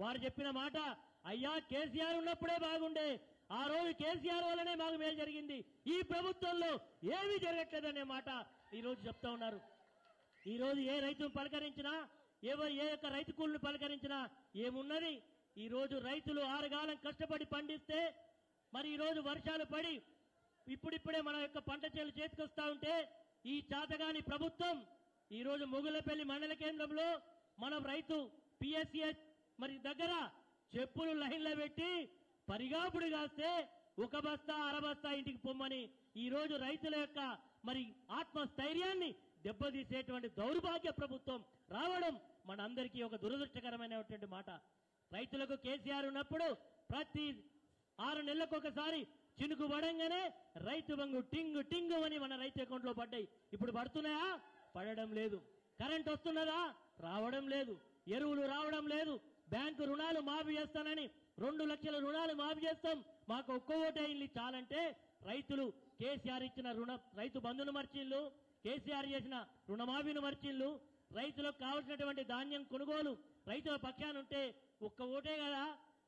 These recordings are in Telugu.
వారు చెప్పిన మాట, అయ్యా కేసీఆర్ ఉన్నప్పుడే బాగుండే, ఆ రోజు కేసీఆర్ వల్లనే మాకు మేలు జరిగింది, ఈ ప్రభుత్వంలో ఏమీ జరగట్లేదనే మాట ఈ రోజు చెప్తా ఉన్నారు. ఈ రోజు ఏ రైతును పలకరించినా, ఏ యొక్క రైతు కూలీని పలకరించినా ఏమున్నది? ఈ రోజు రైతులు ఆరుగాలం కష్టపడి పండిస్తే మరి ఈ రోజు వర్షాలు పడి ఇప్పుడిప్పుడే మన యొక్క పంట చేలు చేతికొస్తా ఉంటే ఈ చాతగాని ప్రభుత్వం ఈ రోజు మొగులపల్లి మండల కేంద్రంలో మన రైతు పిఎస్సిఎస్ మరి దగ్గర చెప్పులు లైన్లో పెట్టి పరిగాపుడు కాస్తే ఒక బస్తా అరబస్తా ఇంటికి పొమ్మని ఈ రోజు రైతుల యొక్క మరి ఆత్మస్థైర్యాన్ని దెబ్బతీసేటువంటి దౌర్భాగ్య ప్రభుత్వం రావడం మనందరికీ ఒక దురదృష్టకరమైనటువంటి మాట. రైతులకు కేసీఆర్ ఉన్నప్పుడు ప్రతి 6 నెలలకు ఒకసారి చినుకు పడంగానే రైతు బంగు టింగు టింగు అని మన రైతు అకౌంట్ లో పడ్డాయి. ఇప్పుడు పడుతున్నాయా? పడడం లేదు. కరెంట్ వస్తున్నదా? రావడం లేదు. ఎరువులు రావడం లేదు. బ్యాంకు రుణాలు మాఫీ చేస్తానని 2 లక్షల రుణాలు మాఫీ చేస్తాం, మాకు ఒక్క ఓటైన్లు చాలంటే రైతులు కేసీఆర్ ఇచ్చిన రైతు బంధును మర్చిళ్ళు, కేసీఆర్ చేసిన రుణమాఫీని మర్చిళ్ళు, రైతులకు కావలసినటువంటి ధాన్యం కొనుగోలు రైతుల పక్షాన ఉంటే ఒక్క ఓటే కదా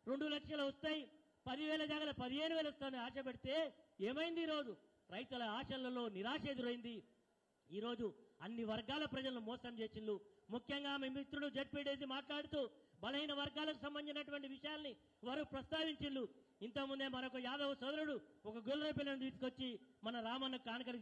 2 లక్షలు వస్తాయి, 10,000 జాగల 15,000 వస్తాయని ఆశ పెడితే ఏమైంది? ఈరోజు రైతుల ఆశలలో నిరాశ ఎదురైంది. ఈరోజు అన్ని వర్గాల ప్రజలను మోసం చేసిండ్రు. ముఖ్యంగా మీ మిత్రుడు జడ్పీడీసీ మాట్లాడుతూ బలహీన వర్గాలకు సంబంధించినటువంటి విషయాల్ని వారు ప్రస్తావించిండ్రు. ఇంతకుముందే మరొక యాదవ్ సోదరుడు ఒక గొర్రె పిల్లను తీసుకొచ్చి మన రామన్న కానుకలు,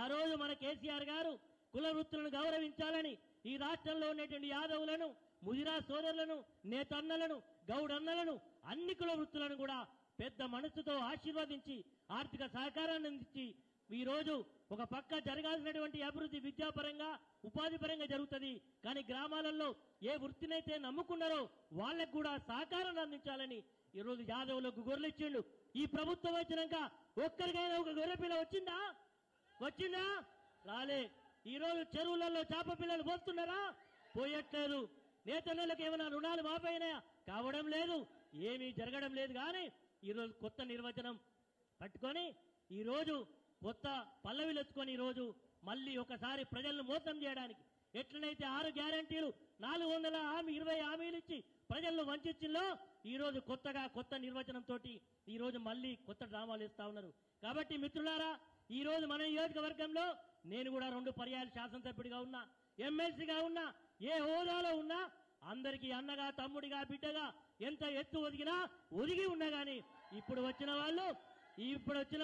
ఆ రోజు మన కేసీఆర్ గారు కుల వృత్తులను గౌరవించాలని ఈ రాష్ట్రంలో ఉన్నటువంటి యాదవులను, ముదిరా సోదరులను, నేతన్నలను, గౌడన్నలను, అన్ని కుల వృత్తులను కూడా పెద్ద మనసుతో ఆశీర్వదించి ఆర్థిక సహకారాన్ని అందించి ఈ రోజు ఒక పక్క జరగాల్సినటువంటి అభివృద్ధి విద్యాపరంగా ఉపాధి పరంగా జరుగుతుంది, కానీ గ్రామాలలో ఏ వృత్తినైతే నమ్ముకున్నారో వాళ్లకు కూడా సహకారాన్ని అందించాలని ఈ రోజు యాదవులకు గొర్రెలు ఇచ్చిండు. ఈ ప్రభుత్వం వచ్చినాక ఒక్కరికైనా ఒక గొర్రె పిల్ల వచ్చిందా? రాలే. ఈ రోజు చెరువులలో చేప పిల్లలు పోస్తున్నారా? పోయట్లేదు. నేతన్నలకు ఏమైనా రుణాలు మాపైనాయా? కావడం లేదు. ఏమీ జరగడం లేదు. కానీ ఈరోజు కొత్త నిర్వచనం పట్టుకొని ఈ రోజు కొత్త పల్లవిలు ఎత్తుకొని ఈ రోజు మళ్ళీ ఒకసారి ప్రజలను మోసం చేయడానికి ఎట్లనైతే 6 గ్యారంటీలు 420 హామీలు ఇచ్చి ప్రజలను వంచిందో ఈ రోజు కొత్త నిర్వచనంతో ఈ రోజు మళ్ళీ కొత్త డ్రామాలు ఇస్తా ఉన్నారు. కాబట్టి మిత్రులారా, ఈ రోజు మన నియోజకవర్గంలో నేను కూడా 2 పర్యాయాలు శాసనసభ్యుడిగా ఉన్నా, ఎమ్మెల్సీగా ఉన్నా, ఏ హోదాలో ఉన్నా అందరికీ అన్నగా, తమ్ముడిగా, బిడ్డగా ఎంత ఎత్తు ఒదిగి ఉన్నా గాని ఇప్పుడు వచ్చిన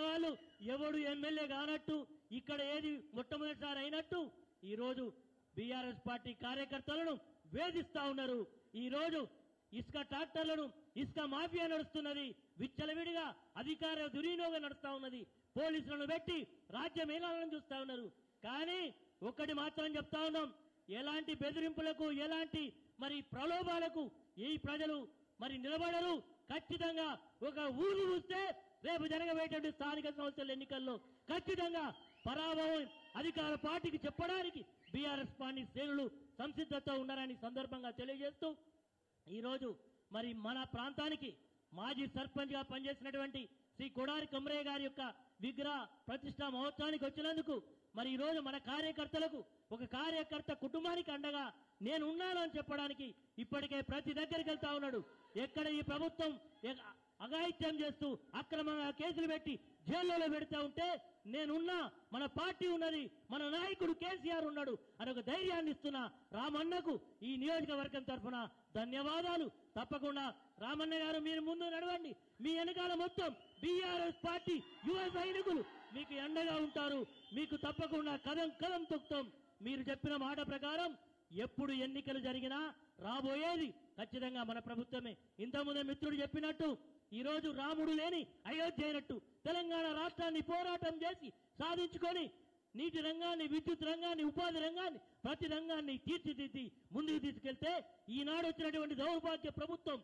వాళ్ళు ఎవడు ఎమ్మెల్యే కానట్టు, ఇక్కడ ఏది మొట్టమొదటిసారి అయినట్టు ఈ రోజు బీఆర్ఎస్ పార్టీ కార్యకర్తలను వేధిస్తా ఉన్నారు. ఈ రోజు ఇసుక ట్రాక్టర్లను, ఇసుక మాఫియా నడుస్తున్నది, విచ్చలవిడిగా అధికార దుర్వినియోగం నడుస్తా ఉన్నది, పోలీసులను పెట్టి రాజ్యం ఏలాలని చూస్తా ఉన్నారు. కానీ ఒక్కటి మాత్రం చెప్తా ఉన్నాం, ఎలాంటి బెదిరింపులకు, ఎలాంటి మరి ప్రలోభాలకు ఈ ప్రజలు మరి నిలబడరు. ఖచ్చితంగా ఒక ఊరు చూస్తే రేపు జరగబోయేటువంటి స్థానిక సంస్థల ఎన్నికల్లో ఖచ్చితంగా పరాభవం అధికార పార్టీకి చెప్పడానికి బీఆర్ఎస్ పార్టీ శ్రేణులు సంసిద్ధతో ఉన్నారని సందర్భంగా తెలియజేస్తూ ఈరోజు మరి మన ప్రాంతానికి మాజీ సర్పంచ్ గా పనిచేసినటువంటి శ్రీ కొడారి కొమరయ్య గారి యొక్క విగ్రహ ప్రతిష్టా మహోత్సవానికి వచ్చినందుకు మరి ఈ రోజు మన కార్యకర్తలకు, ఒక కార్యకర్త కుటుంబానికి అండగా నేను ఉన్నాను అని చెప్పడానికి ఇప్పటికే ప్రతి దగ్గరికి వెళ్తా ఉన్నాడు. ఎక్కడ ఈ ప్రభుత్వం అఘాయిత్యం చేస్తూ అక్రమంగా కేసులు పెట్టి జైల్లో పెడతా ఉంటే నేనున్నా, మన పార్టీ ఉన్నది, మన నాయకుడు కేసీఆర్ ఉన్నాడు అని ఒక ధైర్యాన్ని ఇస్తున్న రామన్నకు ఈ నియోజకవర్గం తరఫున ధన్యవాదాలు. తప్పకుండా రామన్న గారు మీరు ముందు నడవండి, మీ వెనకాల మొత్తం బీఆర్ఎస్ పార్టీ యువ సైనికులు మీకు అండగా ఉంటారు. మీకు తప్పకుండా కదం తొక్కుతాం. మీరు చెప్పిన మాట ప్రకారం ఎప్పుడు ఎన్నికలు జరిగినా రాబోయేది ఖచ్చితంగా మన ప్రభుత్వమే. ఇంతకుముందే మిత్రుడు చెప్పినట్టు ఈ రోజు రాముడు లేని అయోధ్య అయినట్టు తెలంగాణ రాష్ట్రాన్ని పోరాటం చేసి సాధించుకొని నీటి రంగాన్ని, విద్యుత్ రంగాన్ని, ఉపాధి రంగాన్ని, ప్రతి రంగాన్ని తీర్చిదిద్ది ముందుకు తీసుకెళ్తే ఈనాడు వచ్చినటువంటి దౌర్భాగ్య ప్రభుత్వం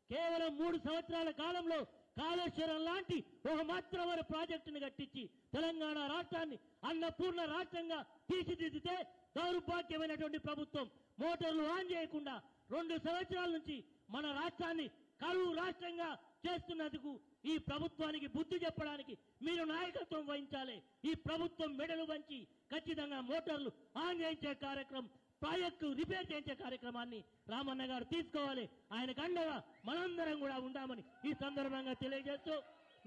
కేవలం 3 సంవత్సరాల కాలంలో కాళేశ్వరం లాంటి ఒక మాత్రమర ప్రాజెక్టును కట్టించి తెలంగాణ రాష్ట్రాన్ని అన్నపూర్ణ రాష్ట్రంగా తీర్చిదిద్దితే దౌర్భాగ్యమైనటువంటి ప్రభుత్వం మోటార్లు ఆన్ చేయకుండా 2 సంవత్సరాల నుంచి మన రాష్ట్రాన్ని కరువు రాష్ట్రంగా చేస్తున్నందుకు ఈ ప్రభుత్వానికి బుద్ధి చెప్పడానికి మీరు నాయకత్వం వహించాలి. ఈ ప్రభుత్వం మెడలు వంచి ఖచ్చితంగా మోటార్లు ఆన్ చేయించే కార్యక్రమం ప్రాజెక్టు రిపేర్ చేయించే కార్యక్రమాన్ని రామన్న గారు తీసుకోవాలి. ఆయనకు అండగా మనందరం కూడా ఉండామని ఈ సందర్భంగా తెలియజేస్తూ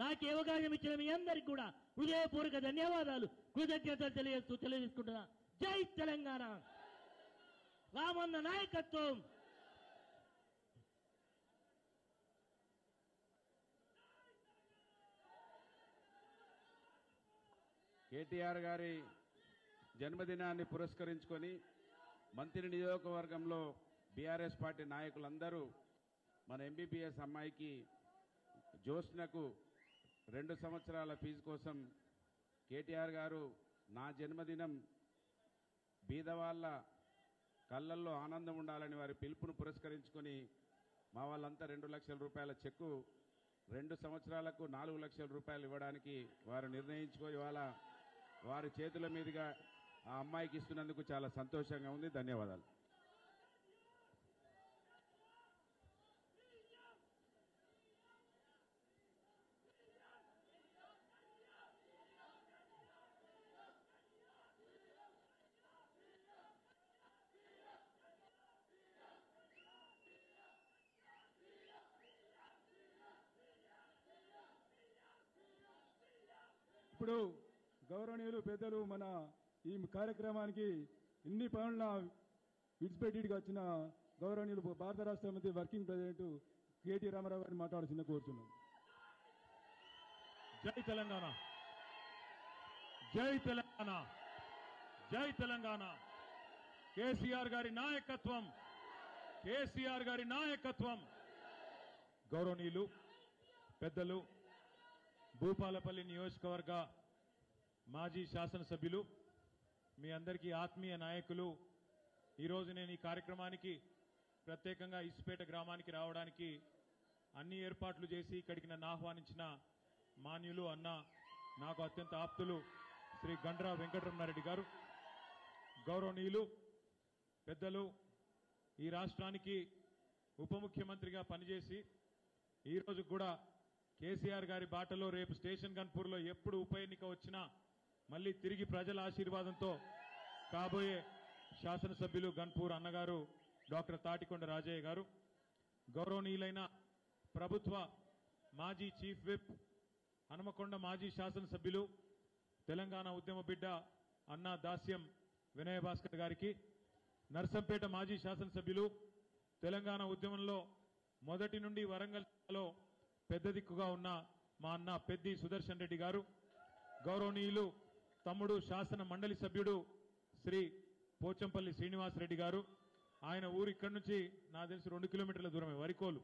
నాకు ఈ అవకాశం ఇచ్చిన మీ అందరికీ కూడా హృదయపూర్వక ధన్యవాదాలు, కృతజ్ఞతలు తెలియజేసుకుంటున్నా. జై తెలంగాణ, రామన్న నాయకత్వం. కేటీఆర్ గారి జన్మదినాన్ని పురస్కరించుకొని మంత్రి నియోజకవర్గంలో బీఆర్ఎస్ పార్టీ నాయకులందరూ మన ఎంబీబీఎస్ అమ్మాయికి జ్యోత్స్నకు 2 సంవత్సరాల ఫీజు కోసం కేటీఆర్ గారు నా జన్మదినం బీదవాళ్ళ కళ్ళల్లో ఆనందం ఉండాలని వారి పిలుపును పురస్కరించుకొని మా వాళ్ళంతా 2 లక్షల రూపాయల చెక్కు 2 సంవత్సరాలకు 4 లక్షల రూపాయలు ఇవ్వడానికి వారు నిర్ణయించుకొని ఇవాళ వారి చేతుల మీదుగా ఆ అమ్మాయికి ఇస్తున్నందుకు చాలా సంతోషంగా ఉంది. ధన్యవాదాలు. ఇప్పుడు గౌరవనీయులు పెద్దలు మన ఈ కార్యక్రమానికి ఇన్ని పనుల విడిచిపెట్టిగా వచ్చిన గౌరవనీయులు భారత రాష్ట్ర సమితి వర్కింగ్ ప్రెసిడెంట్ కేటీ రామారావు గారిని మాట్లాడాల్సిందిగా కోరుతున్నాం. జై తెలంగాణ, జై తెలంగాణ, జై తెలంగాణ. కేసీఆర్ గారి నాయకత్వం, కేసీఆర్ గారి నాయకత్వం. గౌరవనీయులు పెద్దలు భూపాలపల్లి నియోజకవర్గ మాజీ శాసనసభ్యులు, మీ అందరికీ ఆత్మీయ నాయకులు, ఈరోజు నేను ఈ కార్యక్రమానికి ప్రత్యేకంగా ఇసుపేట గ్రామానికి రావడానికి అన్ని ఏర్పాట్లు చేసి ఇక్కడికి నన్ను ఆహ్వానించిన మాన్యులు అన్న, నాకు అత్యంత ఆప్తులు శ్రీ గండ్రా వెంకటరమణారెడ్డి గారు, గౌరవనీయులు పెద్దలు, ఈ రాష్ట్రానికి ఉప ముఖ్యమంత్రిగా పనిచేసి ఈరోజు కూడా కేసీఆర్ గారి బాటలో రేపు స్టేషన్ గన్పూర్లో ఎప్పుడు ఉప ఎన్నిక వచ్చినా మళ్ళీ తిరిగి ప్రజల ఆశీర్వాదంతో కాబోయే శాసనసభ్యులు గన్పూర్ అన్నగారు డాక్టర్ తాటికొండ రాజయ్య గారు, గౌరవనీయులైన ప్రభుత్వ మాజీ చీఫ్ విప్ హనుమకొండ మాజీ శాసనసభ్యులు తెలంగాణ ఉద్యమ బిడ్డ అన్నా దాస్యం వినయ భాస్కర్ గారికి, నర్సంపేట మాజీ శాసనసభ్యులు తెలంగాణ ఉద్యమంలో మొదటి నుండి వరంగల్ జిల్లాలో పెద్ద దిక్కుగా ఉన్న మా అన్న పెద్ది సుదర్శన్ రెడ్డి గారు, గౌరవనీయులు తమ్ముడు శాసన మండలి సభ్యుడు శ్రీ పోచంపల్లి శ్రీనివాసరెడ్డి గారు, ఆయన ఊరు ఇక్కడి నుంచి నాకు తెలిసి 2 కిలోమీటర్ల దూరమే, వరికోలు.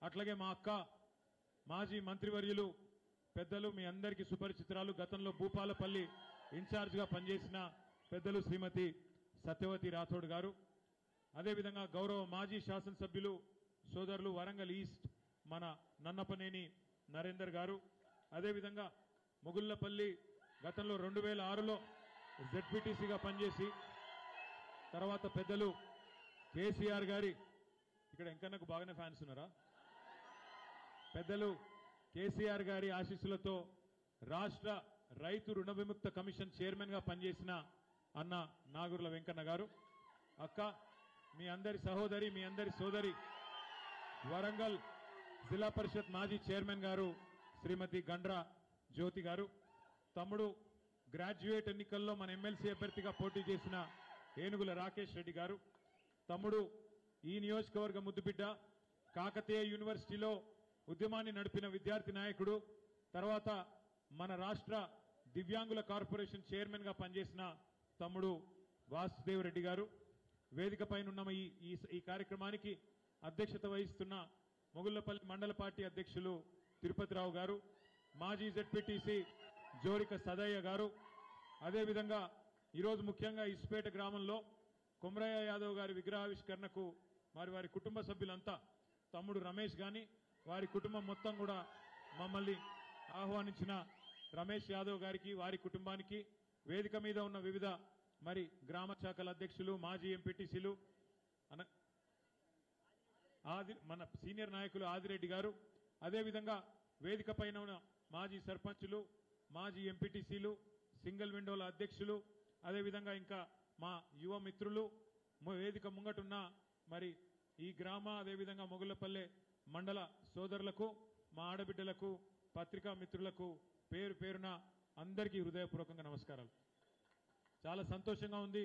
అట్లాగే మా అక్క మాజీ మంత్రివర్యులు పెద్దలు, మీ అందరికీ సుపరిచితురాలు, గతంలో భూపాలపల్లి ఇన్ఛార్జ్గా పనిచేసిన పెద్దలు శ్రీమతి సత్యవతి రాథోడ్ గారు, అదేవిధంగా గౌరవ మాజీ శాసనసభ్యులు సోదరులు వరంగల్ ఈస్ట్ మన నన్నపనేని నరేందర్ గారు, అదేవిధంగా ముగుళ్లపల్లి గతంలో 2006లో జెడ్పీటీసీగా పనిచేసి తర్వాత పెద్దలు కేసీఆర్ గారి, ఇక్కడ ఎంకన్నకు బాగానే ఫ్యాన్స్ ఉన్నారా, పెద్దలు కేసీఆర్ గారి ఆశీస్సులతో రాష్ట్ర రైతు రుణ విముక్త కమిషన్ చైర్మన్ గా పనిచేసిన అన్న నాగుర్ల వెంకన్న గారు, అక్క మీ అందరి సహోదరి, మీ అందరి సోదరి, వరంగల్ జిల్లా పరిషత్ మాజీ చైర్మన్ గారు శ్రీమతి గండ్రా జ్యోతి గారు, తమ్ముడు గ్రాడ్యుయేట్ ఎన్నికల్లో మన ఎమ్మెల్సీ అభ్యర్థిగా పోటీ చేసిన ఏనుగుల రాకేష్ రెడ్డి గారు, తమ్ముడు ఈ నియోజకవర్గ ముద్దుబిడ్డ, కాకతీయ యూనివర్సిటీలో ఉద్యమాన్ని నడిపిన విద్యార్థి నాయకుడు, తర్వాత మన రాష్ట్ర దివ్యాంగుల కార్పొరేషన్ చైర్మన్ గా పనిచేసిన తమ్ముడు వాసుదేవ్ రెడ్డి గారు, వేదిక పైన ఉన్న ఈ కార్యక్రమానికి అధ్యక్షత వహిస్తున్న మొగుళ్లపల్లి మండల పార్టీ అధ్యక్షులు తిరుపతిరావు గారు, మాజీ జెడ్పీటీసీ జోరిక సదయ్య గారు, అదేవిధంగా ఈరోజు ముఖ్యంగా ఇసుపేట గ్రామంలో కొమరయ్య యాదవ్ గారి విగ్రహావిష్కరణకు వారి కుటుంబ సభ్యులంతా, తమ్ముడు రమేష్ గాని వారి కుటుంబం మొత్తం కూడా మమ్మల్ని ఆహ్వానించిన రమేష్ యాదవ్ గారికి, వారి కుటుంబానికి, వేదిక మీద ఉన్న వివిధ మరి గ్రామ శాఖల అధ్యక్షులు, మాజీ ఎంపీటీసీలు, మన సీనియర్ నాయకులు ఆదిరెడ్డి గారు, అదేవిధంగా వేదిక పైన ఉన్న మాజీ సర్పంచులు, మాజీ ఎంపీటీసీలు, సింగిల్ విండోల అధ్యక్షులు, అదేవిధంగా ఇంకా మా యువ మిత్రులు వేదిక ముంగటున్న మరి ఈ గ్రామ అదేవిధంగా మొగుళ్ళపల్లె మండల సోదరులకు మా ఆడబిడ్డలకు పత్రికా మిత్రులకు పేరు పేరున అందరికీ హృదయపూర్వకంగా నమస్కారాలు. చాలా సంతోషంగా ఉంది.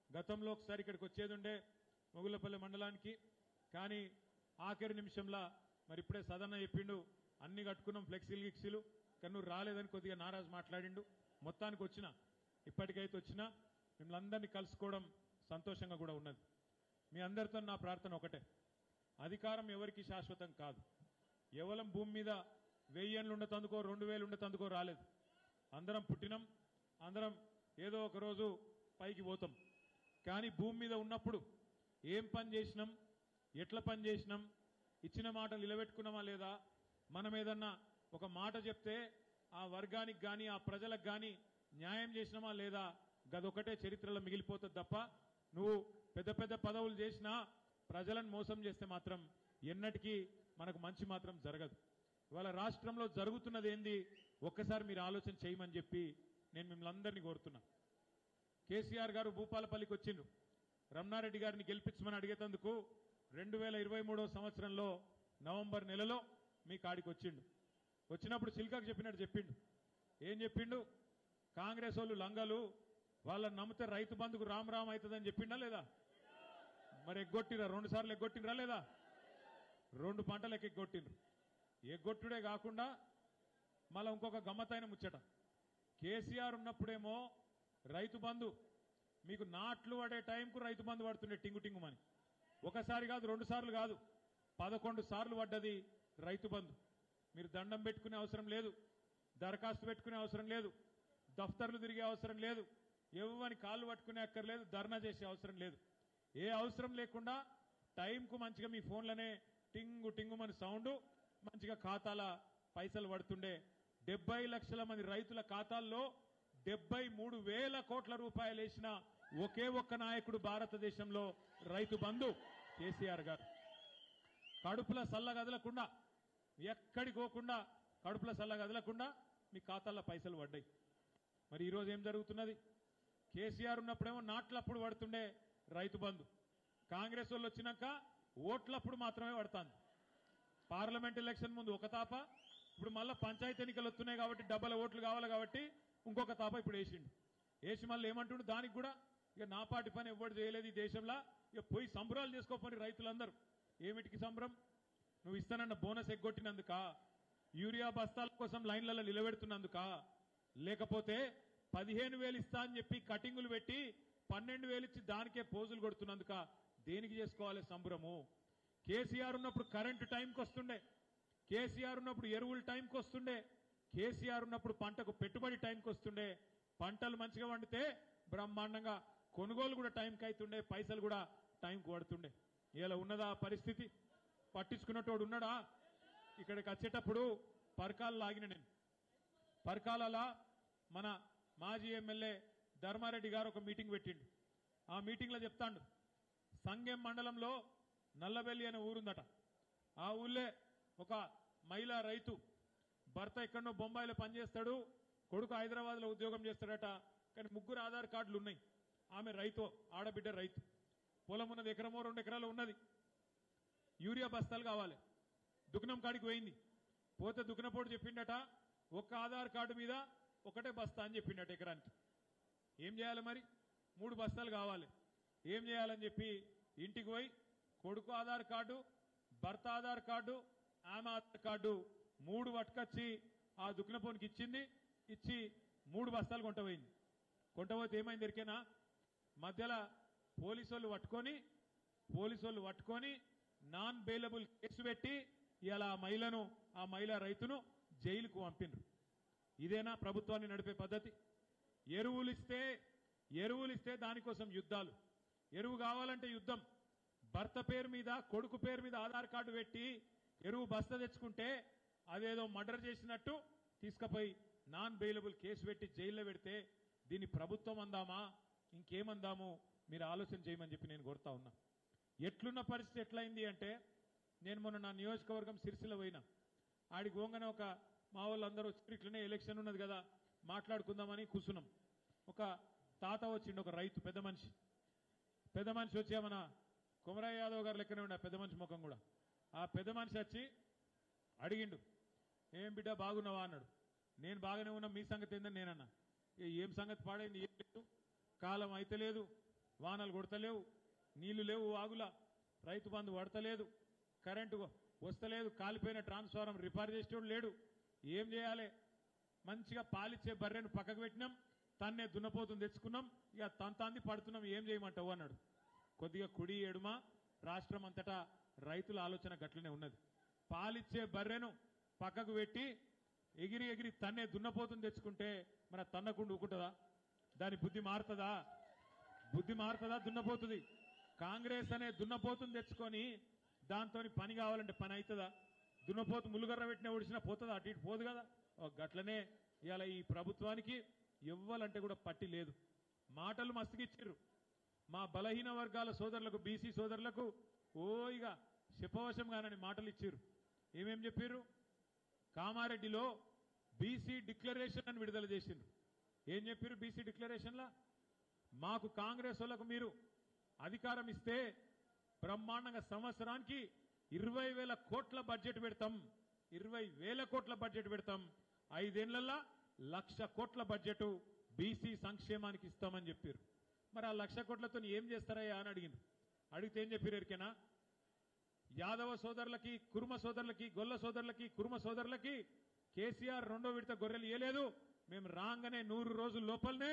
గతంలో ఒకసారి ఇక్కడికి వచ్చేది ఉండే మొగుళ్ళపల్లె మండలానికి, కానీ ఆఖరి నిమిషంలో మరి ఇప్పుడే సదన్న చెప్పిండు అన్ని కట్టుకున్నాం ఫ్లెక్సీలు గిక్సీలు, కానీ నువ్వు రాలేదని కొద్దిగా నారాజు మాట్లాడిండు. మొత్తానికి వచ్చిన ఇప్పటికైతే వచ్చినా మిమ్మల్ని అందరినీ కలుసుకోవడం సంతోషంగా కూడా ఉన్నది. మీ అందరితో నా ప్రార్థన ఒకటే, అధికారం ఎవరికి శాశ్వతం కాదు. కేవలం భూమి మీద 1000 ఏళ్ళు ఉండతందుకో 2000 ఉండతందుకో రాలేదు. అందరం పుట్టినాం, అందరం ఏదో ఒక రోజు పైకి పోతాం. కానీ భూమి మీద ఉన్నప్పుడు ఏం పని చేసినాం, ఎట్లా పని చేసినాం, ఇచ్చిన మాట నిలబెట్టుకున్నామా లేదా, మనం ఏదన్నా ఒక మాట చెప్తే ఆ వర్గానికి కానీ ఆ ప్రజలకు కానీ న్యాయం చేసినామా లేదా, గదొకటే చరిత్రలో మిగిలిపోతుంది తప్ప నువ్వు పెద్ద పెద్ద పదవులు చేసినా ప్రజలను మోసం చేస్తే మాత్రం ఎన్నటికీ మనకు మంచి మాత్రం జరగదు. ఇవాళ రాష్ట్రంలో జరుగుతున్నది ఏంది ఒక్కసారి మీరు ఆలోచన చేయమని చెప్పి నేను మిమ్మల్ని అందరినీ కోరుతున్నా. కేసీఆర్ గారు భూపాలపల్లికి వచ్చిండ్రు. రమణారెడ్డి గారిని గెలిపించమని అడిగేందుకు 2023 సంవత్సరంలో నవంబర్ నెలలో మీ కాడికి వచ్చిండు. వచ్చినప్పుడు చిల్కాకు చెప్పినట్టు చెప్పిండు. ఏం చెప్పిండు? కాంగ్రెస్ వాళ్ళు లంగలు, వాళ్ళని నమ్మితే రైతు బంధుకు రామ్ రామ్ అవుతుందని చెప్పిండా లేదా? మరి ఎగ్గొట్టిరా, 2 సార్లు ఎగ్గొట్టినరా లేదా? 2 పంటలకు ఎగ్గొట్టిండ్రు. ఎగ్గొట్టుడే కాకుండా మళ్ళీ ఇంకొక గమ్మతైన ముచ్చట, కేసీఆర్ ఉన్నప్పుడేమో రైతు బంధు మీకు నాట్లు పడే టైంకు రైతు బంధు పడుతుండే టింగు టింగుమని. ఒకసారి కాదు 2 సార్లు కాదు 11 సార్లు పడ్డది రైతు బంధు. మీరు దండం పెట్టుకునే అవసరం లేదు, దరఖాస్తు పెట్టుకునే అవసరం లేదు, దఫ్తర్లు తిరిగే అవసరం లేదు, ఎవరిని కాళ్ళు పట్టుకునే అక్కర్లేదు, ధర్నా చేసే అవసరం లేదు. ఏ అవసరం లేకుండా టైంకు మంచిగా మీ ఫోన్లనే టింగు టింగుమని సౌండ్, మంచిగా ఖాతాల పైసలు పడుతుండే. 70 లక్షల మంది రైతుల ఖాతాల్లో 73,000 కోట్ల రూపాయలు వేసిన ఒకే ఒక్క నాయకుడు భారతదేశంలో రైతు బంధు కేసీఆర్ గారు. కడుపుల సల్ల గదలకుండా, ఎక్కడికి పోకుండా కడుపుల సల్ల గదలకుండా మీ ఖాతాల్లో పైసలు పడ్డాయి. మరి ఈరోజు ఏం జరుగుతున్నది? కేసీఆర్ ఉన్నప్పుడేమో నాట్లప్పుడు పడుతుండే రైతు బంధు, కాంగ్రెస్ వాళ్ళు వచ్చినాక ఓట్లప్పుడు మాత్రమే పడుతుంది. పార్లమెంట్ ఎలక్షన్ ముందు ఒక తాప, ఇప్పుడు మళ్ళీ పంచాయతీ ఎన్నికలు వస్తున్నాయి కాబట్టి డబ్బల ఓట్లు కావాలి కాబట్టి ఇంకొక తాప ఇప్పుడు వేసిండు. వేసి మళ్ళీ ఏమంటుండు, దానికి కూడా ఇక నా పాటి పని ఎవ్వడు చేయలేదు ఈ దేశంలో, ఇక పోయి సంబరాలు చేసుకోపోయి రైతులందరూ. ఏమిటికి సంబరం? నువ్వు ఇస్తానన్న బోనస్ ఎగ్గొట్టినందుక, యూరియా బస్తాల కోసం లైన్లలో నిలబెడుతున్నందుక, లేకపోతే 15,000 ఇస్తా అని చెప్పి కటింగులు పెట్టి 12,000 ఇచ్చి దానికే పోజులు కొడుతున్నందుక, దేనికి చేసుకోవాలి సంబరము? కేసీఆర్ ఉన్నప్పుడు కరెంటు టైంకి వస్తుండే, కేసీఆర్ ఉన్నప్పుడు ఎరువులు టైంకి వస్తుండే, కేసీఆర్ ఉన్నప్పుడు పంటకు పెట్టుబడి టైంకి వస్తుండే, పంటలు మంచిగా వండితే బ్రహ్మాండంగా కొనుగోలు కూడా టైంకి అవుతుండే, పైసలు కూడా టైంకి పడుతుండే. ఇలా ఉన్నదా పరిస్థితి? పట్టించుకున్నటోడు ఉన్నాడా? ఇక్కడికి వచ్చేటప్పుడు పరకాలు లాగిన నేను, పరకాలలో మన మాజీ ఎమ్మెల్యే ధర్మారెడ్డి గారు ఒక మీటింగ్ పెట్టిండు. ఆ మీటింగ్లో చెప్తాండు, సంగెం మండలంలో నల్లబెల్లి అనే ఊరుందట. ఆ ఊళ్ళే ఒక మహిళా రైతు, భర్త ఎక్కడో బొంబాయిలో పనిచేస్తాడు, కొడుకు హైదరాబాద్లో ఉద్యోగం చేస్తాడట, కానీ 3 ఆధార్ కార్డులు ఉన్నాయి. ఆమె రైతు, ఆడబిడ్డ రైతు, పొలం ఉన్నది, 1 ఎకరమో 2 ఎకరాలు ఉన్నది. యూరియా బస్తాలు కావాలి, దుకాణం కాడికి పోయింది. పోతే దుకాణపోటు చెప్పిండట, ఒక్క ఆధార్ కార్డు మీద ఒకటే బస్తా అని చెప్పిండట ఎకరానికి. ఏం చేయాలి మరి? 3 బస్తాలు కావాలి. ఏం చేయాలని చెప్పి ఇంటికి పోయి కొడుకు ఆధార్ కార్డు, భర్త ఆధార్ కార్డు, ఆమె ఆధార్ కార్డు 3 పట్టుకొచ్చి ఆ దుకాణపోనికి ఇచ్చింది. ఇచ్చి 3 బస్తాలు కొంటపోయింది. కొంటపోతే ఏమైంది ఎరికేనా? మధ్యలో పోలీసు వాళ్ళు పట్టుకొని నాన్ బెయిలబుల్ కేసు పెట్టి ఇలా ఆ మహిళా రైతును జైలుకు పంపిండ్రు. ఇదేనా ప్రభుత్వాన్ని నడిపే పద్ధతి? ఎరువులు ఇస్తే దానికోసం యుద్ధాలు, ఎరువు కావాలంటే యుద్ధం. భర్త పేరు మీద కొడుకు పేరు మీద ఆధార్ కార్డు పెట్టి ఎరువు బస్తా తెచ్చుకుంటే అదేదో మర్డర్ చేసినట్టు తీసుకుపోయి నాన్ బెయిలబుల్ కేసు పెట్టి జైల్లో పెడితే దీన్ని ప్రభుత్వం అందామా ఇంకేమందాము? మీరు ఆలోచన చేయమని చెప్పి నేను కోరుతా ఉన్నా. ఎట్లున్న పరిస్థితి ఎట్లయింది అంటే, నేను మొన్న నా నియోజకవర్గం సిరిసిల్ల పోయినా. ఆడికి పోగానే ఒక మా వాళ్ళందరూ వచ్చి ఇట్లనే ఎలక్షన్ ఉన్నది కదా మాట్లాడుకుందామని కూర్చున్నాం. ఒక తాత వచ్చిండు, ఒక రైతు పెద్ద మనిషి వచ్చి మన కుమరయ్య యాదవ్ గారు లెక్కనే ఉండే పెద్ద మనిషి ముఖం కూడా. ఆ పెద్ద మనిషి వచ్చి అడిగిండు, ఏం బిడ్డ బాగున్నావా అన్నాడు. నేను బాగానే ఉన్నా, మీ సంగతి ఏందని నేనన్నా. ఏం సంగతి పాడైంది, ఏం లేదు, కాలం అయితే లేదు, వానలు కొడతలేవు, నీళ్లు లేవు, వాగుల రైతు బంధు పడతలేదు, కరెంటు వస్తలేదు, కాలిపోయిన ట్రాన్స్ఫారం రిపేర్ చేసేవాడు లేడు, ఏం చేయాలి? మంచిగా పాలిచ్చే బర్రెను పక్కకు పెట్టినాం, తన్నే దున్నపోతుని తెచ్చుకున్నాం, ఇక తంతాంది పడుతున్నాం, ఏం చేయమంటావు అన్నాడు. కొద్దిగా కుడి ఎడుమ రాష్ట్రం అంతటా రైతుల ఆలోచన గట్లనే ఉన్నది. పాలిచ్చే బర్రెను పక్కకు పెట్టి ఎగిరి ఎగిరి తన్నే దున్నపోతుని తెచ్చుకుంటే మన తన్నకుండా ఊకుంటుందా? దాని బుద్ధి మారుతుందా? దున్నపోతుంది. కాంగ్రెస్ అనే దున్నపోతుని తెచ్చుకొని దాంతో పని కావాలంటే పని అవుతుందా? దున్నపోతు ములుగర్ర పెట్టినా ఒడిసినా పోతుందా? అటు ఇటు పోదు కదా. గట్లనే ఇవాళ ఈ ప్రభుత్వానికి ఎవ్వాలంటే కూడా పట్టి లేదు. మాటలు మస్తుగిచ్చిర్రు. మా బలహీన వర్గాల సోదరులకు, బీసీ సోదరులకు ఇక చెప్పవశంగానని మాటలు ఇచ్చిర్రు. ఏమేం చెప్పిర్రు? కామారెడ్డిలో బీసీ డిక్లరేషన్ అని విడుదల చేసిండ్రు. ఏం చెప్పిర్రు బీసీ డిక్లరేషన్లా? మాకు కాంగ్రెస్ వాళ్ళకు మీరు అధికారం ఇస్తే బ్రహ్మాండంగా సంవత్సరానికి 20,000 కోట్ల బడ్జెట్ పెడతాం, 20,000 కోట్ల బడ్జెట్ పెడతాం, 5 ఏళ్లలో 1,00,000 కోట్ల బడ్జెట్ బీసీ సంక్షేమానికి ఇస్తామని చెప్పారు. మరి ఆ 1,00,000 కోట్లతో ఏం చేస్తారయ్యా అని అడిగింది. అడిగితే ఏం చెప్పారు ఎరికేనా? యాదవ సోదరులకి, కుర్మ సోదరులకి, గొల్ల సోదరులకి, కుర్మ సోదరులకి కేసీఆర్ 2వ విడత గొర్రెలు ఇయ్యలేదు, మేము రాగానే 100 రోజుల లోపలనే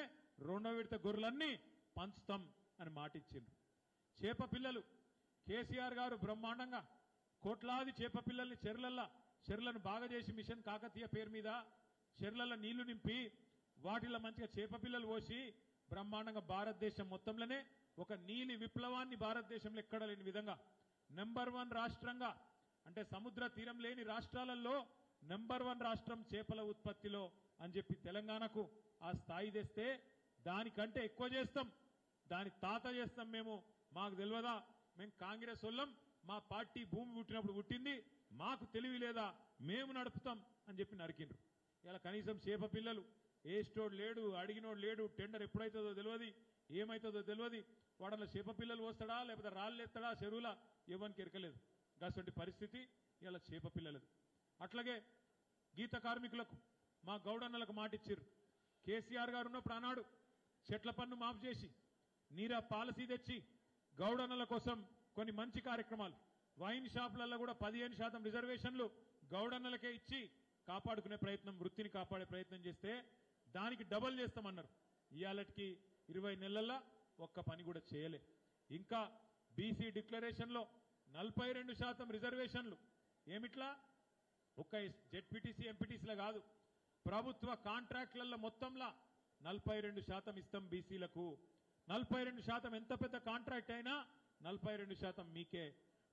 2వ విడత గొర్రెలన్నీ పంచుతాం అని మాట ఇచ్చిండ్రు. చేప పిల్లలు కేసీఆర్ గారు బ్రహ్మాండంగా కోట్లాది చేప పిల్లల్ని చెర్లను బాగా చేసి మిషన్ కాకతీయ పేరు మీద చెర్లలో నీళ్లు నింపి వాటిలో మంచిగా చేప పిల్లలు పోసి బ్రహ్మాండంగా భారతదేశం మొత్తంలోనే ఒక నీలి విప్లవాన్ని భారతదేశంలో ఎక్కడ లేని విధంగా నెంబర్ 1 రాష్ట్రంగా, అంటే సముద్ర తీరం లేని రాష్ట్రాలలో నెంబర్ 1 రాష్ట్రం చేపల ఉత్పత్తిలో అని చెప్పి తెలంగాణకు ఆ స్థాయి తెస్తే దానికంటే ఎక్కువ చేస్తాం, దాని తాత చేస్తాం మేము. మాకు తెలియదా? మేము కాంగ్రెస్ వాళ్ళం, మా పార్టీ భూమి పుట్టినప్పుడు పుట్టింది, మాకు తెలివి లేదా, మేము నడుపుతాం అని చెప్పి నరికిండ్రు. ఇలా కనీసం చేప పిల్లలు ఏస్టోడు లేడు, అడిగినోడు లేడు, టెండర్ ఎప్పుడైతుందో తెలియదు, ఏమవుతుందో తెలియదు, వాడలో చేప పిల్లలు వస్తాడా లేకపోతే రాళ్ళు ఎత్తాడా చెరువులా ఎవరికి ఎరకలేదు. అటువంటి పరిస్థితి ఇలా చేప పిల్లలది. అట్లాగే గీత కార్మికులకు మా గౌడన్నలకు మాట ఇచ్చారు. కేసీఆర్ గారు ఉన్నప్పుడు ఆనాడు చెట్ల పన్ను మాఫ్ చేసి నీరా పాలసీ తెచ్చి గౌడన్నల కోసం కొన్ని మంచి కార్యక్రమాలు, వైన్ షాపులలో కూడా 15% రిజర్వేషన్లు గౌడన్నలకే ఇచ్చి కాపాడుకునే ప్రయత్నం, వృత్తిని కాపాడే ప్రయత్నం చేస్తే దానికి డబల్ చేస్తామన్నారు. ఇవాళకి 20 నెలల్లో ఒక్క పని కూడా చేయలే. ఇంకా బీసీ డిక్లరేషన్లో 42% రిజర్వేషన్లు. ఏమిట్లా? ఒక్క జెడ్పీటీసీ ఎంపీటీసీలో కాదు, ప్రభుత్వ కాంట్రాక్టులలో మొత్తంలా 42% ఇస్తాం బీసీలకు. 42% ఎంత పెద్ద కాంట్రాక్ట్ అయినా 42% మీకే,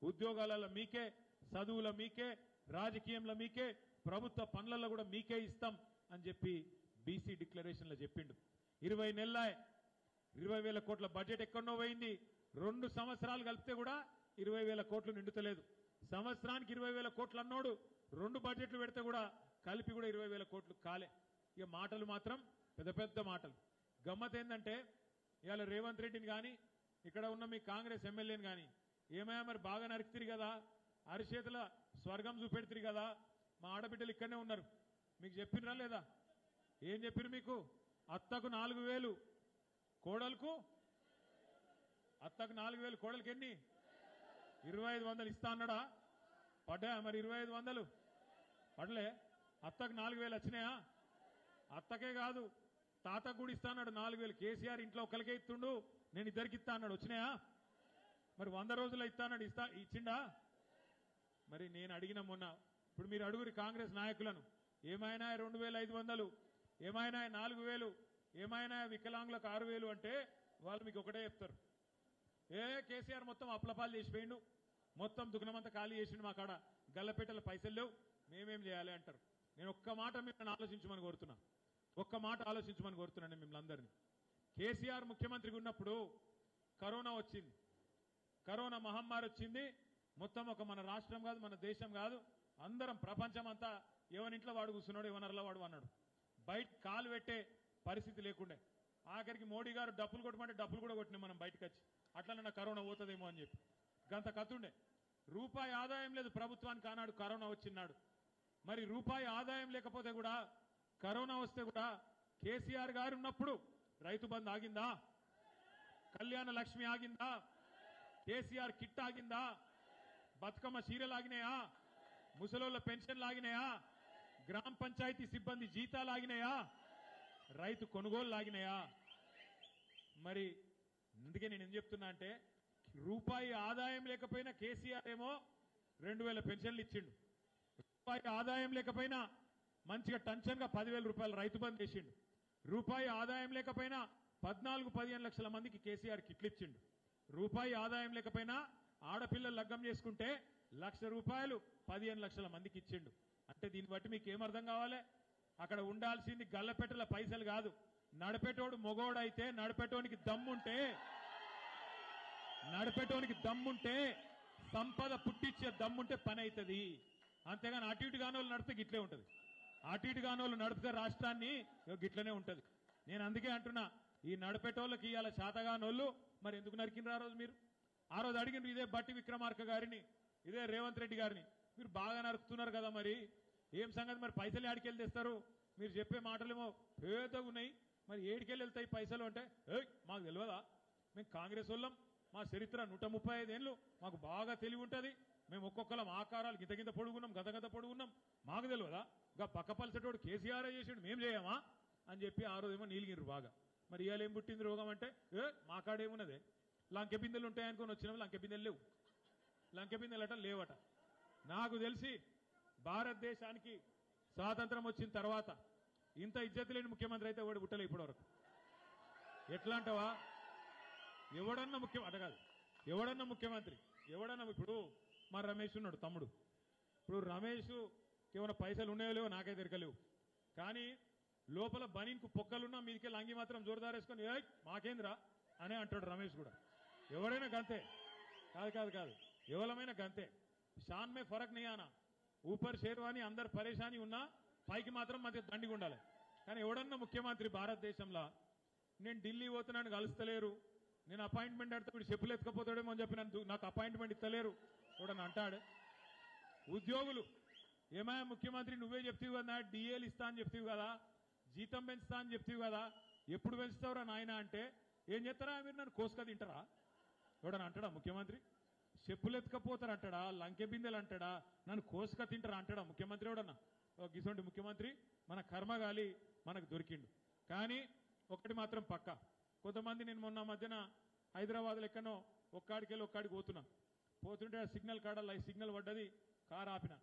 ఉద్యోగాలలో మీకే, చదువుల మీకే, రాజకీయంలో మీకే, ప్రభుత్వ పనులలో కూడా మీకే ఇస్తాం అని చెప్పి బీసీ డిక్లరేషన్లో చెప్పిండు. 20 నెలల 20,000 కోట్ల బడ్జెట్ ఎక్కడో పోయింది. 2 సంవత్సరాలు కలిపితే కూడా 20,000 కోట్లు నిండుతలేదు. సంవత్సరానికి 20,000 కోట్లు అన్నోడు 2 బడ్జెట్లు పెడితే కూడా కలిపి కూడా 20,000 కోట్లు కాలే. ఇక మాటలు మాత్రం పెద్ద పెద్ద మాటలు. గమ్మత్ ఏంటంటే ఇవాళ రేవంత్ రెడ్డిని కానీ ఇక్కడ ఉన్న మీ కాంగ్రెస్ ఎమ్మెల్యేని కానీ ఏమైనా మరి బాగా నరికితిరి కదా, అరిచేతుల స్వర్గం చూపెడుతురు కదా, మా ఆడబిడ్డలు ఇక్కడనే ఉన్నారు, మీకు చెప్పినరా లేదా? ఏం చెప్పిరు మీకు? అత్తకు 4,000, కోడలకు అత్తకు 4,000, కోడలకి ఎన్ని? 2,500 ఇస్తా అన్నాడా? పడ్డా మరి 2,500 పడలే. అత్తకు 4,000 వచ్చినాయా? అత్తకే కాదు తాతకు కూడా ఇస్తా అన్నాడు 4,000. కేసీఆర్ ఇంట్లో ఒకరికే ఇస్తుండు, నేను ఇద్దరికి ఇస్తా అన్నాడు, వచ్చినాయా? మరి 100 రోజుల్లో ఇస్తా అన్నాడు, ఇచ్చిండా? మరి నేను అడిగిన మొన్న, ఇప్పుడు మీరు అడుగురి కాంగ్రెస్ నాయకులను, ఏమైనా 2,500, ఏమైనా 4,000, ఏమైనా వికలాంగులకు 6,000 అంటే వాళ్ళు మీకు ఒకటే చెప్తారు, కేసీఆర్ మొత్తం అప్లపాలు చేసిపోయిండు, మొత్తం దుకాణమంతా ఖాళీ చేసిండు, మా కాడ గల్లపేటల పైసలు లేవు, మేమేం చేయాలి అంటారు. నేను ఒక్క మాట మిమ్మల్ని ఆలోచించమని కోరుతున్నా, ఒక్క మాట ఆలోచించమని కోరుతున్నాను మిమ్మల్ని అందరినీ. కేసీఆర్ ముఖ్యమంత్రిగా ఉన్నప్పుడు కరోనా వచ్చింది, కరోనా మహమ్మారి వచ్చింది. మొత్తం ఒక మన రాష్ట్రం కాదు, మన దేశం కాదు, అందరం ప్రపంచం అంతా ఎవరింట్లో వాడు కూర్చున్నాడు, ఎవనర్లో వాడు అన్నాడు. బయట కాలు పెట్టే పరిస్థితి లేకుండే. ఆఖరికి మోడీ గారు డప్పులు కొట్టమంటే డప్పులు కూడా కొట్టినాం మనం బయటకు వచ్చి అట్లనే కరోనా పోతుందేమో అని చెప్పి గంత కతుండే రూపాయి ఆదాయం లేదు ప్రభుత్వానికి ఆనాడు కరోనా వచ్చినాడు మరి రూపాయి ఆదాయం లేకపోతే కూడా కరోనా వస్తే కూడా కేసీఆర్ గారు ఉన్నప్పుడు రైతు బంధు ఆగిందా కళ్యాణ లక్ష్మి ఆగిందా కేసీఆర్ కిట్ ఆగిందా బతుకమ్మ చీరలు ఆగినాయా ముసలోళ్ళ పెన్షన్లు ఆగినాయా గ్రామ పంచాయతీ సిబ్బంది జీతాలు ఆగినాయా రైతు కొనుగోలు ఆగినాయా మరి అందుకే నేను ఏం చెప్తున్నా అంటే రూపాయి ఆదాయం లేకపోయినా కేసీఆర్ ఏమో 2000 పెన్షన్లు ఇచ్చిండు రూపాయి ఆదాయం లేకపోయినా మంచిగా టెన్షన్గా 10,000 రూపాయలు రైతు బంధు చేసిండు రూపాయి ఆదాయం లేకపోయినా 14-15 లక్షల మందికి కేసీఆర్ కిట్లు ఇచ్చిండు రూపాయి ఆదాయం లేకపోయినా ఆడపిల్లలు లగ్గం చేసుకుంటే 1,00,000 రూపాయలు 15 లక్షల మందికి ఇచ్చిండు అంటే దీన్ని బట్టి మీకు ఏమర్థం కావాలి అక్కడ ఉండాల్సింది గల్లపెట్టల పైసలు కాదు నడిపేటోడు మొగోడైతే నడిపేటోనికి దమ్ముంటే సంపద పుట్టించే దమ్ముంటే పని అవుతుంది అంతేగాని అటు ఇటు కానోళ్ళు నడిపితే గిట్లే ఉంటుంది అటు ఇటు కానోళ్ళు నడిపితే రాష్ట్రాన్ని గిట్లనే ఉంటుంది నేను అందుకే అంటున్నా ఈ నడిపేటోళ్ళకి ఇవాళ శాతగానోళ్ళు మరి ఎందుకు నరికినరు ఆ రోజు మీరు ఆ రోజు అడిగినారు ఇదే బట్టి విక్రమార్క గారిని ఇదే రేవంత్ రెడ్డి గారిని మీరు బాగా నరుకుతున్నారు కదా మరి ఏం సంగతి మరి పైసలు ఏడికెళ్ళి తెస్తారు మీరు చెప్పే మాటలేమో పేదగా ఉన్నాయి మరి ఏడికెళ్ళి వెళ్తాయి పైసలు అంటే మాకు తెలియదా మేము కాంగ్రెస్ వాళ్ళం మా చరిత్ర 135 ఏళ్ళు మాకు బాగా తెలివి ఉంటుంది మేము ఒక్కొక్కలం ఆకారాలు గింత పొడుగున్నాం గత పొడుగున్నాం మాకు తెలియదా ఇంకా పక్క పలిసేటోడు కేసీఆర్ చేసాడు మేము చేయమా అని చెప్పి ఆ రోజేమో నీలిగిరు బాగా మరి ఇవాళ ఏం పుట్టింది రోగం అంటే మా కాడేమున్నదే లంకె బిందెలు ఉంటాయనుకొని వచ్చినవి లంకె బిందెలు లేవు లంకె బిందెలట లేవట నాకు తెలిసి భారతదేశానికి స్వాతంత్రం వచ్చిన తర్వాత ఇంత ఇజ్జత్ లేని ముఖ్యమంత్రి అయితే వాడు పుట్టలే ఇప్పటివరకు ఎట్లా అంటావా ఎవడన్నా ముఖ్యమంత్రి ఎవడన్నా ఇప్పుడు మా రమేష్ ఉన్నాడు తమ్ముడు ఇప్పుడు రమేష్ ఏమైనా పైసలు ఉన్నాయో లేవో నాకైతే ఎరకలేవు కానీ లోపల బనీన్కు పొక్కలున్నా మీదికి లంగి మాత్రం జోరుదారేసుకొని మాకేంద్రా అనే అంటాడు రమేష్ కూడా ఎవడైనా గంతే కాదు ఎవరమైనా గంతే షాన్ మే ఫరక్ నీ ఆనా ఊపర్ షేర్వాణి అందరు పరేషాని ఉన్నా పైకి మాత్రం మధ్య దండిగా ఉండాలి కానీ ఎవడన్నా ముఖ్యమంత్రి భారతదేశంలో నేను ఢిల్లీ పోతున్నాను కలుస్తలేరు నేను అపాయింట్మెంట్ అడితే వీడు చెప్పులు ఎత్తుకపోతాడేమో అని చెప్పి నాకు అపాయింట్మెంట్ ఇస్తలేరు ఎవడన్నా అంటాడు ఉద్యోగులు ఏమయ్యా ముఖ్యమంత్రి నువ్వే చెప్తావు కదా డిఏలు ఇస్తా అని చెప్తావు కదా జీతం పెంచుతా అని చెప్తావు కదా ఎప్పుడు పెంచుతావురా నాయన అంటే ఏం చేస్తారా మీరు నన్ను కోసుక తింటారా ఎవడన్నా అంటాడా ముఖ్యమంత్రి చెప్పులు ఎత్తుకపోతారు అంటాడా లంకె బిందెలు అంటాడా నన్ను కోసుక తింటారా అంటాడా ముఖ్యమంత్రి ఎవడన్నా గిసోంటి ముఖ్యమంత్రి మన కర్మగాలి మనకు దొరికిండు కానీ ఒకటి మాత్రం పక్క కొంతమంది నేను మొన్న మధ్యన హైదరాబాద్ లెక్కనో ఒక్కడికెళ్ళి ఒక్కడికి పోతుంటే సిగ్నల్ కాడ సిగ్నల్ పడ్డది కారు ఆపిన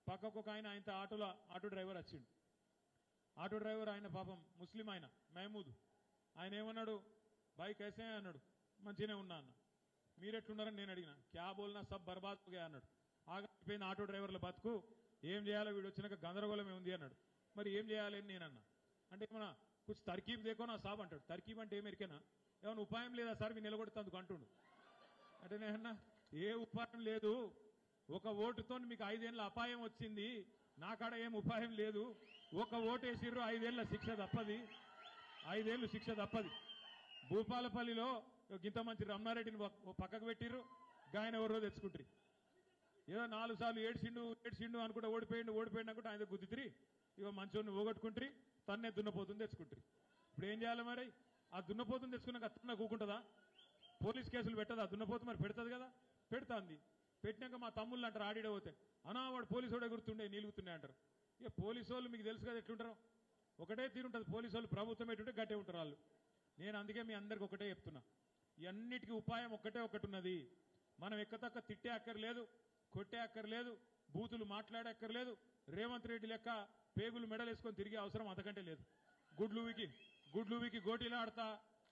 పక్కకు ఒక ఆయనతో ఆటో డ్రైవర్ వచ్చిండు ఆటో డ్రైవర్ ఆయన పాపం ముస్లిం ఆయన మహమూద్ ఆయన ఏమన్నాడు బాయ్ కైసే అన్నాడు మంచిగానే ఉన్నా అన్న మీరెట్లున్నారని నేను అడిగిన క్యా బోల్నా సబ్ బర్బాద్ గా అన్నాడు ఆగిపోయింది ఆటో డ్రైవర్ల బతుకు ఏం చేయాలో వీడు వచ్చినాక గందరగోళమే ఉంది అన్నాడు మరి ఏం చేయాలి అని నేనన్నా అంటే ఏమన్నా కుछ తర్కీబ్ దేకో నా సాబ్ అంటాడు తర్కీబ్ అంటే ఏమెరికేనా ఏమన్నా ఉపాయం లేదా సార్ మీరు నిలబడుతుంది అంటుండు అంటే నేనన్నా ఏ ఉపాయం లేదు ఒక ఓటుతో మీకు 5 ఏళ్ళ అపాయం వచ్చింది నా కాడ ఏం ఉపాయం లేదు ఒక ఓటు వేసిర్రు 5 ఏళ్ళ శిక్ష తప్పది 5 ఏళ్ళు శిక్ష తప్పది భూపాలపల్లిలో గింత మంచి రమణారెడ్డిని పక్కకు పెట్టిర్రు గాయన ఎవరో తెచ్చుకుంటారు ఏదో 4 సార్లు ఏడ్చిండు అనుకుంటే ఓడిపోయిండు అనుకుంటే ఆయన గుద్దితిరి ఇక మంచోడిని పోగొట్టుకుంటారు తన్నే దున్నపోతుంది తెచ్చుకుంటారు ఇప్పుడు ఏం చేయాలి మరి ఆ దున్నపోతుంది తెచ్చుకున్నాక తన్న కూకుంటుందా పోలీస్ కేసులు పెట్టదా దున్నపోతు మరి పెడుతుంది కదా పెడుతుంది పెట్టినాక మా తమ్ముళ్ళు అంటారు ఆడిడే పోతే అనా వాడు పోలీసు వాడే గుర్తుండే నీలుగుతుండే అంటారు ఇక పోలీసు వాళ్ళు మీకు తెలుసు కదా ఎట్లుంటారో ఒకటే తీరుంటుంది పోలీసు వాళ్ళు ప్రభుత్వం ఎటుంటే గట్టే ఉంటారు వాళ్ళు నేను అందుకే మీ అందరికి ఒకటే చెప్తున్నా ఇవన్నిటికీ ఉపాయం ఒకటి ఉన్నది మనం ఎక్కతక్క తిట్టే అక్కర్లేదు కొట్టే అక్కర్లేదు బూతులు మాట్లాడే అక్కర్లేదు రేవంత్ రెడ్డి లెక్క పేగులు మెడలేసుకొని తిరిగే అవసరం అంతకంటే లేదు గుడ్లువికి గోటీలు ఆడతా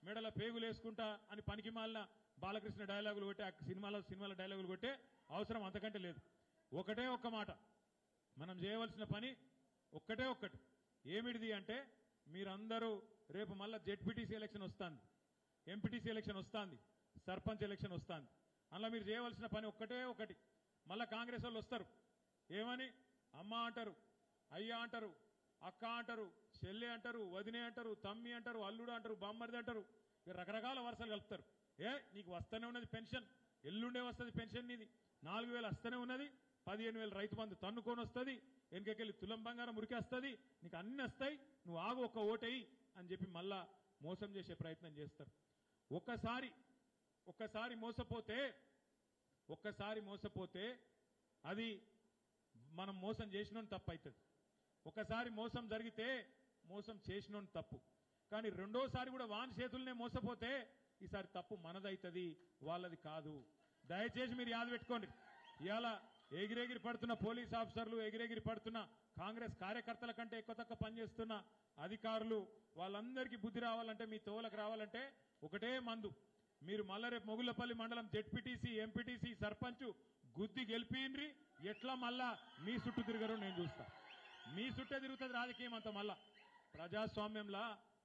మెడల పేగులు వేసుకుంటా అని పనికి మాలిన బాలకృష్ణ డైలాగులు కొట్టే సినిమాల డైలాగులు కొట్టే అవసరం అంతకంటే లేదు ఒకటే ఒక్క మాట మనం చేయవలసిన పని ఒక్కటే ఏమిటిది అంటే మీరందరూ రేపు మళ్ళా జెడ్పీటీసీ ఎలక్షన్ వస్తుంది ఎంపీటీసీ ఎలక్షన్ వస్తుంది సర్పంచ్ ఎలక్షన్ వస్తుంది అందులో మీరు చేయవలసిన పని ఒకటి మళ్ళా కాంగ్రెస్ వాళ్ళు వస్తారు ఏమని అమ్మ అంటారు అయ్యా అంటారు అక్క అంటారు చెల్లె అంటారు, వదినే అంటారు, తమ్మి అంటారు, అల్లుడు అంటారు, బామ్మర్ది అంటారు. ఇక రకరకాల వరుసలు కలుపుతారు. నీకు వస్తూనే ఉన్నది పెన్షన్, ఎల్లుండే వస్తుంది పెన్షన్, నీది 4,000 వస్తూనే ఉన్నది, 15,000 రైతు బంధు తన్నుకొని వస్తుంది, వెనకకెళ్ళి తులం బంగారం ఉరికేస్తుంది, నీకు అన్ని వస్తాయి, నువ్వు ఆగు ఒక్క ఓటేయి అని చెప్పి మళ్ళా మోసం చేసే ప్రయత్నం చేస్తారు. ఒక్కసారి మోసపోతే అది మనం మోసం చేసినోని తప్పు అవుతుంది. ఒకసారి మోసం జరిగితే మోసం చేసినోని తప్పు. కానీ రెండోసారి కూడా వాని చేతులనే మోసపోతే ఈసారి తప్పు మనదవుతుంది, వాళ్ళది కాదు. దయచేసి మీరు యాద పెట్టుకోండి. ఇవాళ ఎగిరెగిరి పడుతున్న పోలీస్ ఆఫీసర్లు, ఎగిరెగిరి పడుతున్న కాంగ్రెస్ కార్యకర్తల కంటే ఎక్కువ తక్కువ పనిచేస్తున్న అధికారులు, వాళ్ళందరికీ బుద్ధి రావాలంటే, మీ తోలకు రావాలంటే ఒకటే మందు. మీరు మళ్ళా రేపు మొగుళ్లపల్లి మండలం జెడ్పీటీసీ, ఎంపీటీసీ, సర్పంచ్ గుద్ది గెలిపిండ్రి, ఎట్లా మళ్ళా మీ చుట్టూ తిరగరు నేను చూస్తా. మీ చుట్టే తిరుగుతుంది రాజకీయం అంతా. మళ్ళా ప్రజాస్వామ్యంలా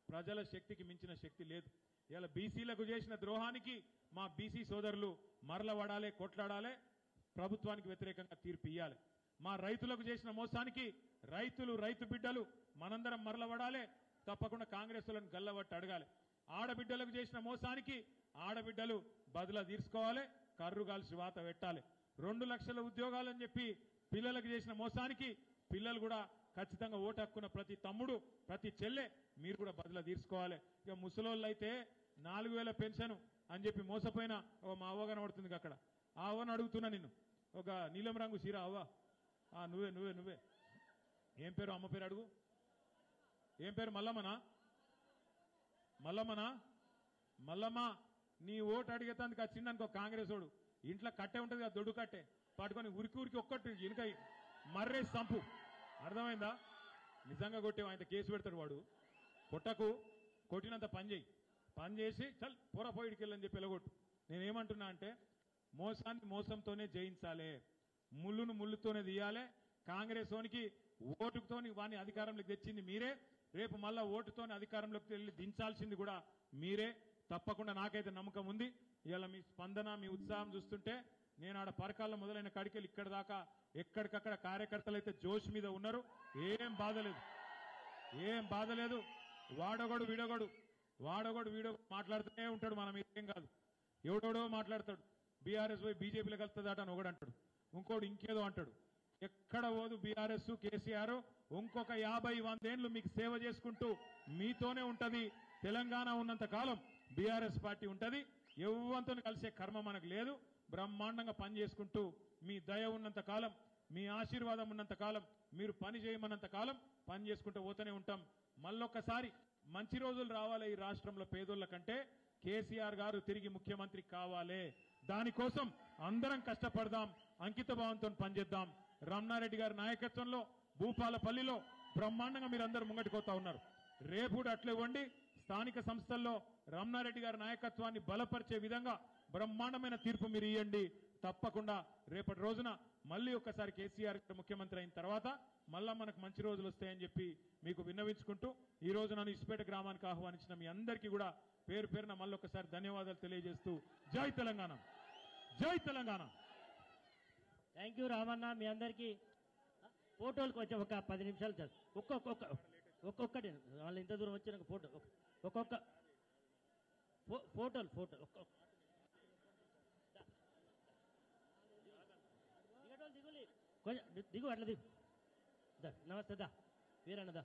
ప్రజల శక్తికి మించిన శక్తి లేదు. ఇలా బీసీలకు చేసిన ద్రోహానికి మా బీసీ సోదరులు మరలబడాలి, కొట్లాడాలి, ప్రభుత్వానికి వ్యతిరేకంగా తీర్పు ఇయ్యాలి. మా రైతులకు చేసిన మోసానికి రైతు బిడ్డలు మనందరం మరలబడాలి, తప్పకుండా కాంగ్రెస్లను గల్లబట్టి అడగాలి. ఆడబిడ్డలకు చేసిన మోసానికి ఆడబిడ్డలు బదులా తీర్చుకోవాలి, కర్రు కాల్చి వాత పెట్టాలి. 2 లక్షల ఉద్యోగాలని చెప్పి పిల్లలకు చేసిన మోసానికి పిల్లలు కూడా ఖచ్చితంగా ఓటు హక్కున్న ప్రతి తమ్ముడు, ప్రతి చెల్లె మీరు కూడా బదులా తీర్చుకోవాలి. ఇక ముసలోళ్ళు అయితే 4,000 పెన్షన్ అని చెప్పి మోసపోయిన ఒక మా అవ్వ కనబడుతుంది అక్కడ. ఆ అవ్వను అడుగుతున్నా నిన్ను, ఒక నీలం రంగు చీర అవ్వ, నువ్వే ఏం పేరు, అమ్మ పేరు అడుగు, ఏం పేరు? మల్లమ్మ, నీ ఓటు అడిగేందుకు వచ్చిందనుకో కాంగ్రెస్ ఓడు, ఇంట్లో కట్టే ఉంటుంది కదా, దొడ్డు కట్టే పట్టుకొని ఉరికి ఒక్కటి వెనుక మర్రేసి చంపు. అర్థమైందా? నిజంగా కొట్టేవు ఆయన కేసు పెడతాడు వాడు. కొట్టినంత పని చేసి చల్ పోయిడికి వెళ్ళని చెప్పి ఎలగొట్టు. నేనేమంటున్నా అంటే, మోసాన్ని మోసంతోనే జయించాలి, ముళ్ళును ముళ్ళుతోనే తీయాలి. కాంగ్రెస్ ఓనికి ఓటుతోని వాని అధికారంలోకి తెచ్చింది మీరే, రేపు మళ్ళా ఓటుతోని అధికారంలోకి వెళ్ళి దించాల్సింది కూడా మీరే. తప్పకుండా నాకైతే నమ్మకం ఉంది. ఇవాళ మీ స్పందన, మీ ఉత్సాహం చూస్తుంటే నేను ఆడ పరకాల్లో మొదలైన కాడికెళ్ళి ఇక్కడ దాకా ఎక్కడికక్కడ కార్యకర్తలు అయితే జోష్ మీద ఉన్నారు. ఏం బాధ లేదు. వాడొగడు వీడొగడు మాట్లాడుతూనే ఉంటాడు. మనం ఏం కాదు, ఎవడోడో మాట్లాడతాడు. బీఆర్ఎస్ పోయి బీజేపీలో కలుస్తుందట అని ఒకడు అంటాడు, ఇంకోటి ఇంకేదో అంటాడు. ఎక్కడ పోదు బీఆర్ఎస్, కేసీఆర్ ఇంకొక 50-100 ఏళ్ళు మీకు సేవ చేసుకుంటూ మీతోనే ఉంటది. తెలంగాణ ఉన్నంత కాలం బీఆర్ఎస్ పార్టీ ఉంటది. ఎవ్వంతో కలిసే కర్మ మనకు లేదు. బ్రహ్మాండంగా పని చేసుకుంటూ, మీ దయ ఉన్నంత కాలం, మీ ఆశీర్వాదం ఉన్నంత కాలం, మీరు పని చేయమన్నంత కాలం పని చేసుకుంటూ పోతూనే ఉంటాం. మళ్ళొక్కసారి మంచి రోజులు రావాలి ఈ రాష్ట్రంలో పేదోళ్ళ కంటే. కేసీఆర్ గారు తిరిగి ముఖ్యమంత్రి కావాలి. దానికోసం అందరం కష్టపడదాం, అంకిత భావంతో పనిచేద్దాం. రమణారెడ్డి గారి నాయకత్వంలో భూపాలపల్లిలో బ్రహ్మాండంగా మీరందరూ ముంగటిపోతా ఉన్నారు. రేపు కూడా అట్లే ఇవ్వండి. స్థానిక సంస్థల్లో రమణారెడ్డి గారి నాయకత్వాన్ని బలపరిచే విధంగా బ్రహ్మాండమైన తీర్పు మీరు ఇవ్వండి. తప్పకుండా రేపటి రోజున మళ్ళీ ఒక్కసారి కేసీఆర్ ముఖ్యమంత్రి అయిన తర్వాత మళ్ళా మనకు మంచి రోజులు వస్తాయని చెప్పి మీకు విన్నవించుకుంటూ, ఈ రోజు నన్ను ఇసుపేట గ్రామానికి ఆహ్వానించిన మీ అందరికీ కూడా పేరు పేరున మళ్ళీ ఒక్కసారి ధన్యవాదాలు తెలియజేస్తూ, జై తెలంగాణ, జై తెలంగాణ. Thank you Ramanna. మీ అందరికీ ఫోటోలకు వచ్చి ఒక 10 నిమిషాలు చాలు. ఒక్కొక్కటి వాళ్ళు ఇంత దూరం వచ్చిన ఒక్కొక్క ఫోటోలు దిగు అట్లా దిగు. నమస్తే దా వీరన్నదా.